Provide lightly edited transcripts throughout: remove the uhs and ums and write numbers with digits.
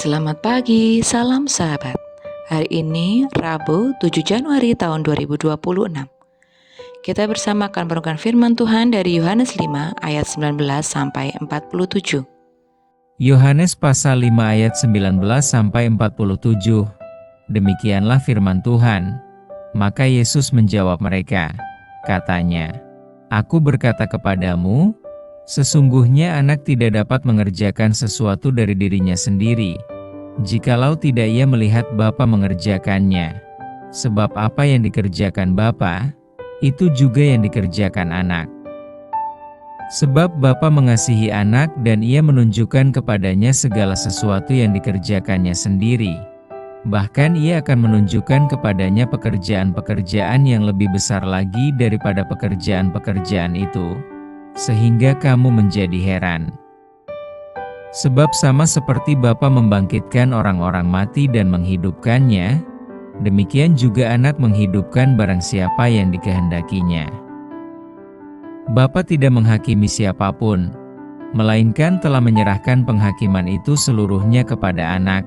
Selamat pagi, salam sahabat. Hari ini Rabu 7 Januari tahun 2026. Kita bersama akan merenungkan firman Tuhan dari Yohanes 5 ayat 19 sampai 47. Yohanes pasal 5 ayat 19 sampai 47. Demikianlah firman Tuhan. Maka Yesus menjawab mereka, katanya, "Aku berkata kepadamu, sesungguhnya anak tidak dapat mengerjakan sesuatu dari dirinya sendiri, jikalau tidak ia melihat Bapa mengerjakannya. Sebab apa yang dikerjakan Bapa, itu juga yang dikerjakan anak. Sebab Bapa mengasihi anak dan ia menunjukkan kepadanya segala sesuatu yang dikerjakannya sendiri. Bahkan ia akan menunjukkan kepadanya pekerjaan-pekerjaan yang lebih besar lagi daripada pekerjaan-pekerjaan itu, sehingga kamu menjadi heran. Sebab sama seperti Bapa membangkitkan orang-orang mati dan menghidupkannya, demikian juga anak menghidupkan barang siapa yang dikehendakinya. Bapa tidak menghakimi siapapun, melainkan telah menyerahkan penghakiman itu seluruhnya kepada anak,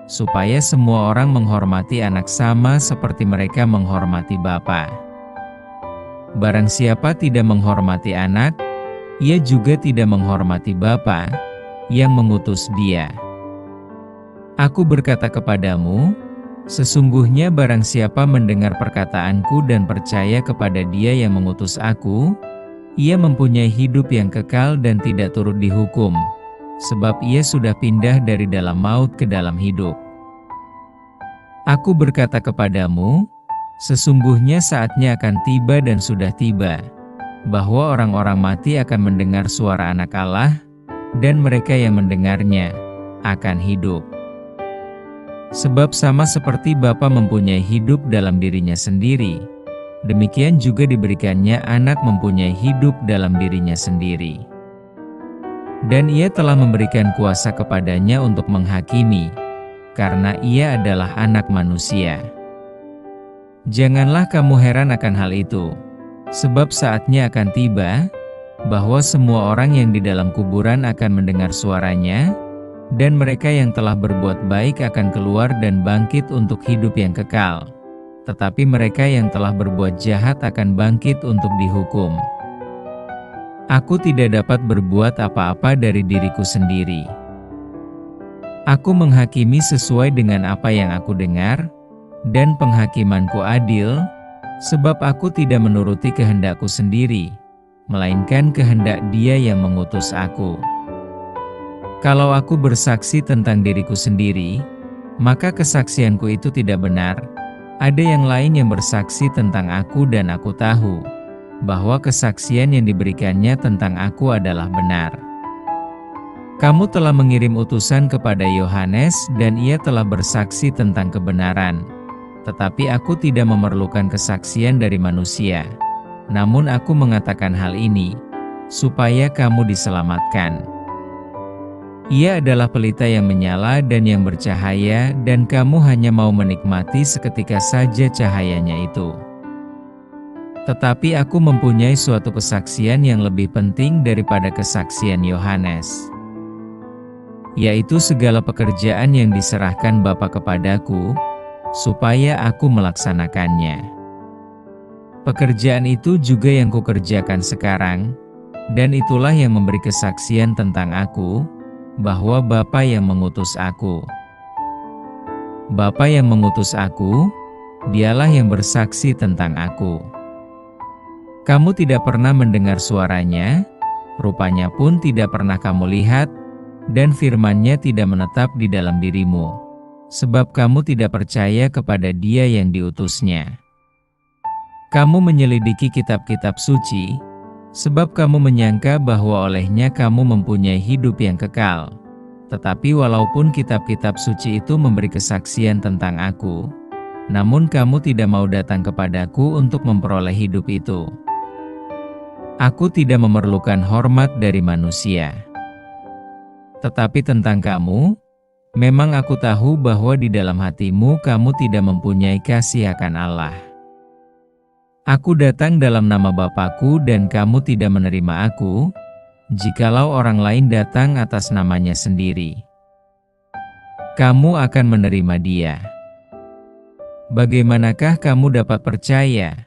supaya semua orang menghormati anak sama seperti mereka menghormati Bapa. Barang siapa tidak menghormati anak, ia juga tidak menghormati Bapa yang mengutus dia. Aku berkata kepadamu, sesungguhnya barang siapa mendengar perkataanku dan percaya kepada dia yang mengutus aku, ia mempunyai hidup yang kekal dan tidak turut dihukum, sebab ia sudah pindah dari dalam maut ke dalam hidup. Aku berkata kepadamu, sesungguhnya saatnya akan tiba dan sudah tiba, bahwa orang-orang mati akan mendengar suara Anak Allah, dan mereka yang mendengarnya akan hidup. Sebab sama seperti Bapa mempunyai hidup dalam dirinya sendiri, demikian juga diberikannya anak mempunyai hidup dalam dirinya sendiri. Dan ia telah memberikan kuasa kepadanya untuk menghakimi, karena ia adalah anak manusia. Janganlah kamu heran akan hal itu, sebab saatnya akan tiba, bahwa semua orang yang di dalam kuburan akan mendengar suaranya, dan mereka yang telah berbuat baik akan keluar dan bangkit untuk hidup yang kekal. Tetapi mereka yang telah berbuat jahat akan bangkit untuk dihukum. Aku tidak dapat berbuat apa-apa dari diriku sendiri. Aku menghakimi sesuai dengan apa yang aku dengar, dan penghakimanku adil, sebab aku tidak menuruti kehendakku sendiri, melainkan kehendak Dia yang mengutus aku. Kalau aku bersaksi tentang diriku sendiri, maka kesaksianku itu tidak benar. Ada yang lain yang bersaksi tentang aku dan aku tahu, bahwa kesaksian yang diberikannya tentang aku adalah benar. Kamu telah mengirim utusan kepada Yohanes dan ia telah bersaksi tentang kebenaran. Tetapi aku tidak memerlukan kesaksian dari manusia. Namun aku mengatakan hal ini, supaya kamu diselamatkan. Ia adalah pelita yang menyala dan yang bercahaya, dan kamu hanya mau menikmati seketika saja cahayanya itu. Tetapi aku mempunyai suatu kesaksian yang lebih penting daripada kesaksian Yohanes, yaitu segala pekerjaan yang diserahkan Bapa kepadaku, supaya aku melaksanakannya. Pekerjaan itu juga yang kukerjakan sekarang, dan itulah yang memberi kesaksian tentang aku, bahwa Bapa yang mengutus aku. Bapa yang mengutus aku, Dialah yang bersaksi tentang aku. Kamu tidak pernah mendengar suaranya, rupanya pun tidak pernah kamu lihat, dan firman-Nya tidak menetap di dalam dirimu, sebab kamu tidak percaya kepada Dia yang diutusnya. Kamu menyelidiki kitab-kitab suci, sebab kamu menyangka bahwa olehnya kamu mempunyai hidup yang kekal. Tetapi walaupun kitab-kitab suci itu memberi kesaksian tentang aku, namun kamu tidak mau datang kepadaku untuk memperoleh hidup itu. Aku tidak memerlukan hormat dari manusia. Tetapi tentang kamu, memang aku tahu bahwa di dalam hatimu kamu tidak mempunyai kasih akan Allah. Aku datang dalam nama Bapakku dan kamu tidak menerima aku, jikalau orang lain datang atas namanya sendiri. kamu akan menerima dia. Bagaimanakah kamu dapat percaya?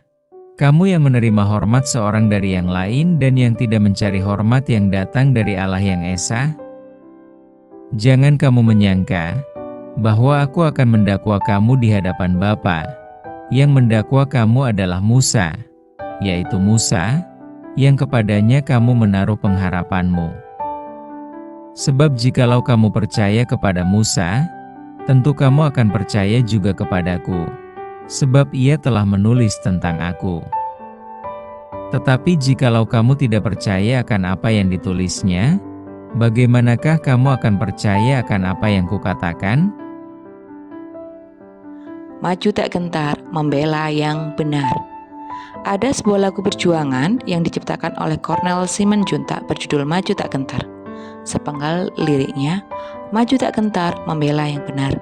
Kamu yang menerima hormat seorang dari yang lain dan yang tidak mencari hormat yang datang dari Allah yang Esa? Jangan kamu menyangka bahwa aku akan mendakwa kamu di hadapan Bapa. Yang mendakwa kamu adalah Musa, yaitu Musa, yang kepadanya kamu menaruh pengharapanmu. Sebab jikalau kamu percaya kepada Musa, tentu kamu akan percaya juga kepadaku, sebab ia telah menulis tentang aku. Tetapi jikalau kamu tidak percaya akan apa yang ditulisnya, bagaimanakah kamu akan percaya akan apa yang kukatakan? Maju tak gentar, membela yang benar. Ada sebuah lagu perjuangan yang diciptakan oleh Cornel Simanjuntak berjudul Maju Tak Gentar. Sepenggal liriknya, maju tak gentar, membela yang benar.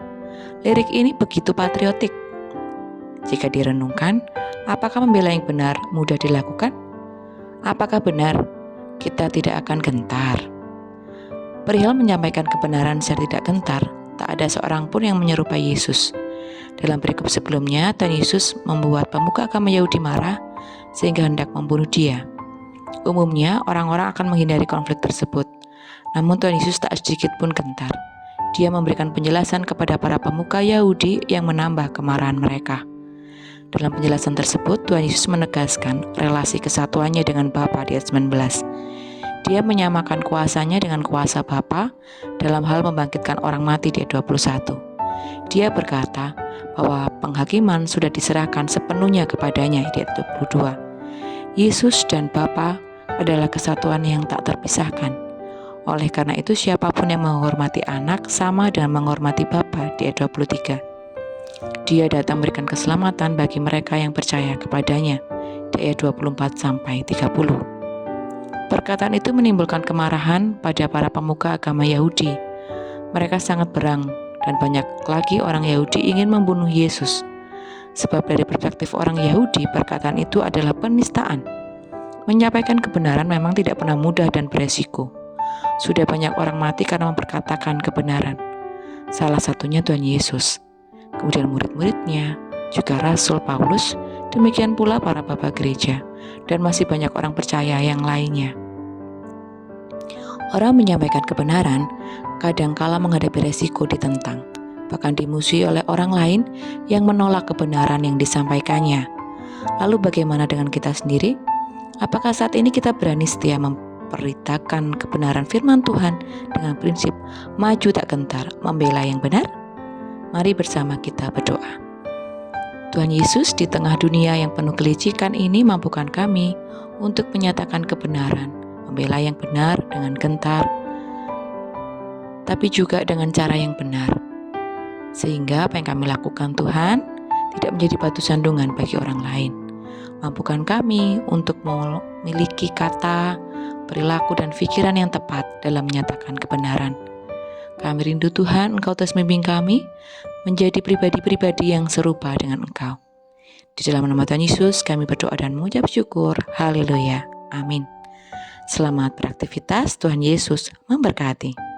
Lirik ini begitu patriotik. Jika direnungkan, apakah membela yang benar mudah dilakukan? Apakah benar kita tidak akan gentar? Perihal menyampaikan kebenaran secara tidak gentar, tak ada seorang pun yang menyerupai Yesus. Dalam perikop sebelumnya, Tuhan Yesus membuat pemuka agama Yahudi marah sehingga hendak membunuh dia. Umumnya, orang-orang akan menghindari konflik tersebut. Namun Tuhan Yesus tak sedikit pun gentar. Dia memberikan penjelasan kepada para pemuka Yahudi yang menambah kemarahan mereka. Dalam penjelasan tersebut, Tuhan Yesus menegaskan relasi kesatuannya dengan Bapa di ayat 19. Dia menyamakan kuasanya dengan kuasa Bapa dalam hal membangkitkan orang mati di ayat 21. Dia berkata bahwa penghakiman sudah diserahkan sepenuhnya kepadanya di ayat 22. Yesus dan Bapa adalah kesatuan yang tak terpisahkan. Oleh karena itu siapapun yang menghormati anak sama dengan menghormati Bapa di ayat 23. Dia datang memberikan keselamatan bagi mereka yang percaya kepadanya di ayat 24 sampai 30. Perkataan itu menimbulkan kemarahan pada para pemuka agama Yahudi. Mereka sangat berang dan banyak lagi orang Yahudi ingin membunuh Yesus. Sebab dari perspektif orang Yahudi, perkataan itu adalah penistaan. Menyampaikan kebenaran memang tidak pernah mudah dan beresiko. Sudah banyak orang mati karena memperkatakan kebenaran. Salah satunya Tuhan Yesus, kemudian murid-muridnya, juga Rasul Paulus, demikian pula para bapak gereja, dan masih banyak orang percaya yang lainnya. Orang menyampaikan kebenaran kadangkala menghadapi resiko ditentang, bahkan dimusuhi oleh orang lain yang menolak kebenaran yang disampaikannya. Lalu bagaimana dengan kita sendiri? Apakah saat ini kita berani setia memberitakan kebenaran firman Tuhan dengan prinsip maju tak gentar, membela yang benar? Mari bersama kita berdoa. Tuhan Yesus, di tengah dunia yang penuh kelicikan ini, mampukan kami untuk menyatakan kebenaran, membela yang benar dengan gentar, tapi juga dengan cara yang benar. Sehingga apa yang kami lakukan Tuhan tidak menjadi batu sandungan bagi orang lain. Mampukan kami untuk memiliki kata, perilaku, dan pikiran yang tepat dalam menyatakan kebenaran. Kami rindu Tuhan, Engkau terus membimbing kami menjadi pribadi-pribadi yang serupa dengan Engkau. Di dalam nama Tuhan Yesus kami berdoa dan mengucap syukur. Haleluya. Amin. Selamat beraktivitas. Tuhan Yesus memberkati.